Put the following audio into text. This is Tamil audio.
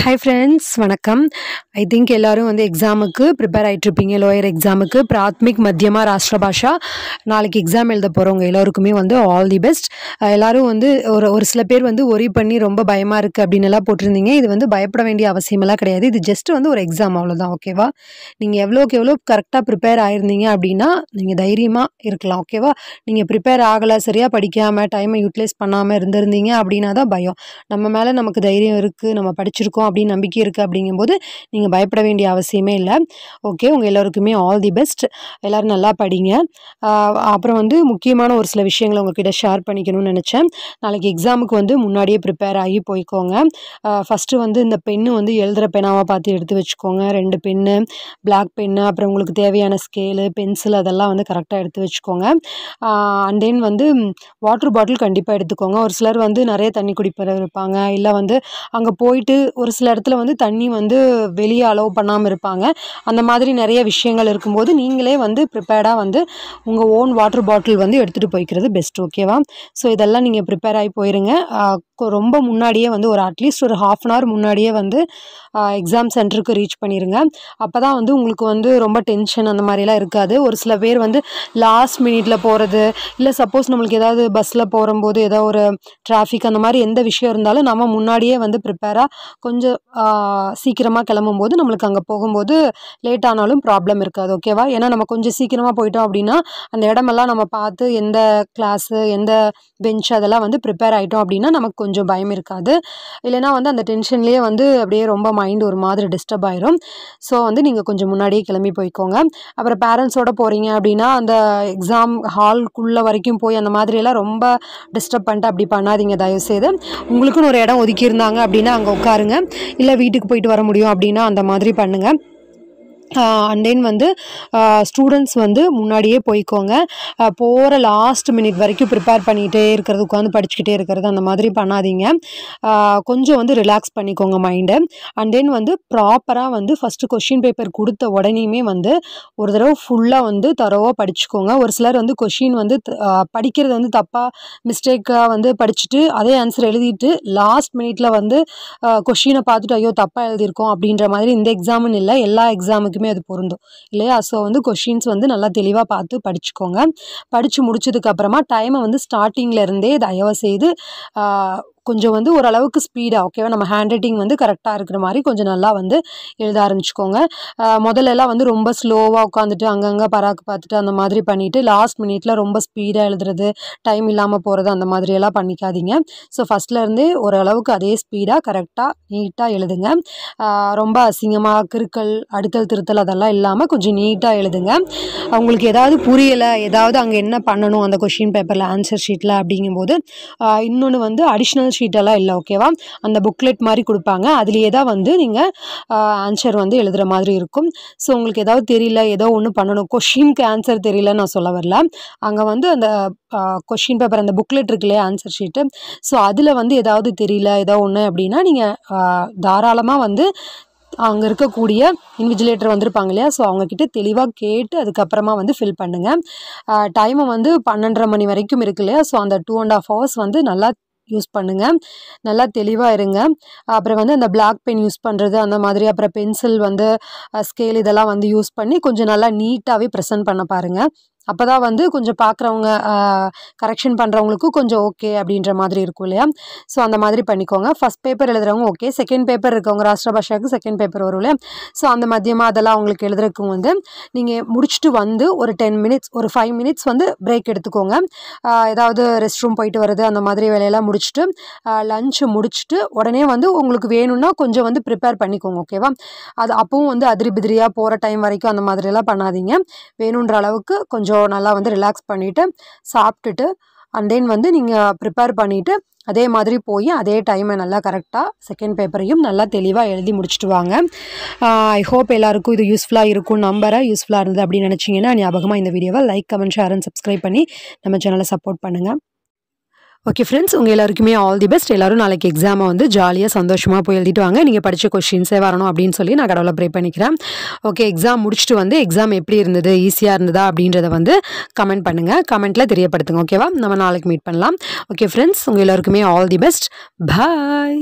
Hi friends, வணக்கம். I think எல்லாரும் வந்து எக்ஸாமுக்கு ப்ரிப்பேர் ஆயிட்டு இருப்பீங்க. லோயர் எக்ஸாமுக்கு பிராத்மிக் மத்தியமா ராஷ்டிர பாஷா நாளைக்கு எக்ஸாம் எழுத போறவங்க எல்லாருக்குமே வந்து ஆல் தி பெஸ்ட். எல்லாரும் வந்து ஒரு சில பேர் வந்து ஒரி பண்ணி ரொம்ப பயமா இருக்கு அப்படின்னு எல்லாம் போட்டிருந்தீங்க. இது வந்து பயப்பட வேண்டிய அவசியமெல்லாம் கிடையாது. இது ஜஸ்ட் வந்து ஒரு எக்ஸாம் அவ்வளோதான். ஓகேவா? நீங்க எவ்வளோக்கு எவ்வளோ கரெக்டாக ப்ரிப்பேர் ஆயிருந்தீங்க அப்படின்னா நீங்க தைரியமா இருக்கலாம். ஓகேவா? நீங்க ப்ரிப்பேர் ஆகலை, சரியா படிக்காம டைமை யூட்டிலைஸ் பண்ணாம இருந்திருந்தீங்க அப்படின்னா தான் பயம். நம்ம மேலே நமக்கு தைரியம் இருக்கு, நம்ம படிச்சிருக்கோம் அப்படின்னு நம்பிக்கை இருக்குது அப்படிங்கும்போது நீங்கள் பயப்பட வேண்டிய அவசியமே இல்லை. ஓகே, உங்கள் எல்லோருக்குமே ஆல் தி பெஸ்ட். எல்லோரும் நல்லா படிங்க. அப்புறம் வந்து முக்கியமான ஒரு சில விஷயங்களை உங்ககிட்ட ஷேர் பண்ணிக்கணும்னு நினச்சேன். நாளைக்கு எக்ஸாமுக்கு வந்து முன்னாடியே ப்ரிப்பேர் ஆகி போய்க்கோங்க. ஃபஸ்ட்டு வந்து இந்த பென்னு வந்து எழுதுகிற பெனாவாக பார்த்து எடுத்து வச்சுக்கோங்க. 2 பென்னு, பிளாக் பென்னு, அப்புறம் உங்களுக்கு தேவையான ஸ்கேலு, பென்சில் அதெல்லாம் வந்து கரெக்டாக எடுத்து வச்சுக்கோங்க. அண்ட் தென் வந்து வாட்டர் பாட்டில் கண்டிப்பாக எடுத்துக்கோங்க. ஒரு சிலர் வந்து நிறைய தண்ணி குடிப்பவர் இருப்பாங்க, இல்லை வந்து அங்கே போயிட்டு ஒரு சில இடத்துல வந்து தண்ணி வந்து வெளியே அலோவ் பண்ணாமல் இருப்பாங்க. அந்த மாதிரி நிறைய விஷயங்கள் இருக்கும்போது நீங்களே வந்து ப்ரிப்பேர்டாக வந்து உங்கள் ஓன் வாட்டர் பாட்டில் வந்து எடுத்துகிட்டு போய்க்கிறது பெஸ்ட். ஓகேவா? ஸோ இதெல்லாம் நீங்கள் ப்ரிப்பேர் ஆகி போயிருங்க. ரொம்ப முன்னாடியே வந்து ஒரு அட்லீஸ்ட் ஒரு 1/2 அன் ஹவர் முன்னாடியே வந்து எக்ஸாம் சென்டருக்கு ரீச் பண்ணிடுங்க. அப்போ தான் வந்து உங்களுக்கு வந்து ரொம்ப டென்ஷன் அந்த மாதிரிலாம் இருக்காது. ஒரு சில பேர் வந்து லாஸ்ட் மினிட்ல போகிறது, இல்லை சப்போஸ் நம்மளுக்கு ஏதாவது பஸ்ஸில் போகும்போது ஏதோ ஒரு டிராஃபிக் அந்த மாதிரி எந்த விஷயம் இருந்தாலும் நம்ம முன்னாடியே வந்து ப்ரிப்பேராக கொஞ்சம் சீக்கிரமாக கிளம்பும்போது நம்மளுக்கு அங்கே போகும்போது லேட் ஆனாலும் ப்ராப்ளம் இருக்காது. ஓகேவா? ஏன்னா நம்ம கொஞ்சம் சீக்கிரமாக போயிட்டோம் அப்படின்னா அந்த இடமெல்லாம் நம்ம பார்த்து எந்த கிளாஸு எந்த பெஞ்ச் அதெல்லாம் வந்து ப்ரிப்பேர் ஆகிட்டோம் அப்படின்னா நமக்கு கொஞ்சம் பயம் இருக்காது. இல்லைனா வந்து அந்த டென்ஷன்லேயே வந்து அப்படியே ரொம்ப மைண்ட் ஒரு மாதிரி டிஸ்டர்ப் ஆயிரும். ஸோ வந்து நீங்கள் கொஞ்சம் முன்னாடியே கிளம்பி போய்க்கோங்க. அப்புறம் பேரண்ட்ஸோடு போகிறீங்க அப்படின்னா அந்த எக்ஸாம் ஹால்குள்ளே வரைக்கும் போய் அந்த மாதிரியெல்லாம் ரொம்ப டிஸ்டர்ப் பண்ணிட்டு அப்படி பண்ணாதீங்க தயவுசெய்து. உங்களுக்குன்னு ஒரு இடம் ஒதுக்கியிருந்தாங்க அப்படின்னா அங்கே உட்காருங்க, இல்லை வீட்டுக்கு போயிட்டு வர முடியும் அப்படின்னா அந்த மாதிரி பண்ணுங்கள். அண்ட் தென் வந்து ஸ்டூடெண்ட்ஸ் வந்து முன்னாடியே போய்க்கோங்க. போகிற லாஸ்ட் மினிட் வரைக்கும் ப்ரிப்பேர் பண்ணிகிட்டே இருக்கிறது, உட்காந்து படிச்சுக்கிட்டே இருக்கிறது அந்த மாதிரி பண்ணாதீங்க. கொஞ்சம் வந்து ரிலாக்ஸ் பண்ணிக்கோங்க மைண்டு. அண்ட் தென் வந்து ப்ராப்பராக வந்து ஃபஸ்ட்டு கொஷின் பேப்பர் கொடுத்த உடனேயுமே வந்து ஒரு தடவை ஃபுல்லாக வந்து தரோவாக படிச்சுக்கோங்க. ஒரு சிலர் வந்து கொஷின் வந்து படிக்கிறது வந்து தப்பாக மிஸ்டேக்காக வந்து படிச்சுட்டு அதே ஆன்சர் எழுதிட்டு லாஸ்ட் மினிட்ல வந்து கொஷினை பார்த்துட்டு ஐயோ தப்பாக எழுதியிருக்கோம் அப்படின்ற மாதிரி இந்த எக்ஸாமுன்னு இல்லை, எல்லா எக்ஸாமுக்குமே அது பொருந்தும் இல்லையா? ஸோ வந்து கொஷின்ஸ் வந்து நல்லா தெளிவாக பார்த்து படிச்சுக்கோங்க. படித்து முடிச்சதுக்கப்புறமா டைமை வந்து ஸ்டார்டிங்கில் இருந்தே தயவு செய்து கொஞ்சம் வந்து ஓரளவுக்கு ஸ்பீடாக, ஓகேவா, நம்ம ஹேண்ட் ரைட்டிங் வந்து கரெக்டாக இருக்கிற மாதிரி கொஞ்சம் நல்லா வந்து எழுத ஆரம்பிச்சுக்கோங்க. முதல்லலாம் வந்து ரொம்ப ஸ்லோவாக உட்காந்துட்டு அங்கங்கே பராக்கு பார்த்துட்டு அந்த மாதிரி பண்ணிவிட்டு லாஸ்ட் மினிட்ல ரொம்ப ஸ்பீடாக எழுதுறது, டைம் இல்லாமல் போகிறது அந்த மாதிரியெல்லாம் பண்ணிக்காதீங்க. ஸோ ஃபஸ்ட்லேருந்தே ஓரளவுக்கு அதே ஸ்பீடாக கரெக்டாக நீட்டாக எழுதுங்க. ரொம்ப அசிங்கமாக கிறுக்கல் அடுத்தல் திருத்தல் அதெல்லாம் இல்லாமல் கொஞ்சம் நீட்டாக எழுதுங்க. அவங்களுக்கு ஏதாவது புரியலை, ஏதாவது அங்கே என்ன பண்ணணும் அந்த கொஷின் பேப்பரில் ஆன்சர் ஷீட்டில் அப்படிங்கும்போது இன்னொன்று வந்து அடிஷ்னல் ஷீட்டெல்லாம் இல்லை. ஓகேவா? அந்த புக்லெட் மாதிரி கொடுப்பாங்க, அதுலேயே தான் வந்து நீங்கள் ஆன்சர் வந்து எழுதுகிற மாதிரி இருக்கும். ஸோ உங்களுக்கு ஏதாவது தெரியல, ஏதோ ஒன்று பண்ணணும், கொஷினுக்கு ஆன்சர் தெரியலன்னு நான் சொல்ல வரல, அங்கே வந்து அந்த கொஷின் பேப்பர் அந்த புக்லெட் இருக்கு இல்லையா ஆன்சர் ஷீட்டு, ஸோ அதில் வந்து ஏதாவது தெரியல ஏதோ ஒன்று அப்படின்னா நீங்கள் தாராளமாக வந்து அங்கே இருக்கக்கூடிய இன்விஜிலேட்டர் வந்திருப்பாங்க இல்லையா, ஸோ அவங்கக்கிட்ட தெளிவாக கேட்டு அதுக்கப்புறமா வந்து ஃபில் பண்ணுங்கள். டைமை வந்து 12:30 மணி வரைக்கும் இருக்கு இல்லையா, ஸோ அந்த 2.5 hours வந்து நல்லா யூஸ் பண்ணுங்கள். நல்லா தெளிவாக இருங்க. அப்புறம் வந்து அந்த பிளாக் பென் யூஸ் பண்ணுறது அந்த மாதிரி, அப்புறம் பென்சில் வந்து ஸ்கேல் இதெல்லாம் வந்து யூஸ் பண்ணி கொஞ்சம் நல்லா நீட்டாகவே ப்ரெசென்ட் பண்ண பாருங்கள். அப்போ தான் வந்து கொஞ்சம் பார்க்குறவங்க கரெக்ஷன் பண்ணுறவங்களுக்கும் கொஞ்சம் ஓகே அப்படின்ற மாதிரி இருக்கும் இல்லையா. ஸோ அந்த மாதிரி பண்ணிக்கோங்க. ஃபஸ்ட் பேப்பர் எழுதுறவங்க ஓகே, செகண்ட் பேப்பர் இருக்கவங்க ராஷ்டிர பாஷாவுக்கு செகண்ட் பேப்பர் வரும் இல்லையா, ஸோ அந்த மத்தியமாக அதெல்லாம் அவங்களுக்கு எழுதுறதுக்கு வந்து நீங்கள் முடிச்சுட்டு வந்து ஒரு 10 minutes ஒரு 5 minutes வந்து பிரேக் எடுத்துக்கோங்க. ஏதாவது ரெஸ்ட் ரூம் போயிட்டு வருது அந்த மாதிரி வேலையெல்லாம் முடிச்சுட்டு லஞ்சு முடிச்சுட்டு உடனே வந்து உங்களுக்கு வேணும்னா கொஞ்சம் வந்து ப்ரிப்பேர் பண்ணிக்கோங்க. ஓகேவா? அது அப்பவும் வந்து அதிரி பிதிரியாக போகிற டைம் வரைக்கும் அந்த மாதிரியெல்லாம் பண்ணாதீங்க. வேணுன்ற அளவுக்கு கொஞ்சம் நல்லா வந்து ரிலாக்ஸ் பண்ணிவிட்டு சாப்பிட்டுட்டு அண்ட் தென் வந்து நீங்கள் ப்ரிப்பேர் பண்ணிவிட்டு அதே மாதிரி போய் அதே டைமை நல்லா கரெக்டாக செகண்ட் பேப்பரையும் நல்லா தெளிவாக எழுதி முடிச்சுட்டு வாங்க. ஐ ஹோப் எல்லாருக்கும் இது யூஸ்ஃபுல்லாக இருக்கும் நம்புறேன். யூஸ்ஃபுல்லாக இருந்தது அப்படின்னு நினச்சிங்கன்னா ஞாபகமாக இந்த வீடியோவை like, comment, share and subscribe பண்ணி நம்ம சேனலை சப்போர்ட் பண்ணுங்கள். ஓகே ஃப்ரெண்ட்ஸ், உங்கள் எல்லாருக்குமே ஆல் தி பெஸ்ட். எல்லோரும் நாளைக்கு எக்ஸாமை வந்து ஜாலியாக சந்தோஷமாக போய் எழுதிட்டு வாங்க. நீங்கள் படித்த கொஷின்ஸே வரணும் அப்படின்னு சொல்லி நான் கடவுளை ப்ரே பண்ணிக்கிறேன். ஓகே, எக்ஸாம் முடிச்சுட்டு வந்து எக்ஸாம் எப்படி இருந்தது, ஈஸியாக இருந்ததா அப்படின்றத வந்து கமெண்ட் பண்ணுங்கள், கமெண்ட்டில் தெரியப்படுத்துங்க. ஓகேவா? நம்ம நாளைக்கு மீட் பண்ணலாம். ஓகே ஃப்ரெண்ட்ஸ், உங்கள் எல்லாருக்குமே ஆல் தி பெஸ்ட். பாய்.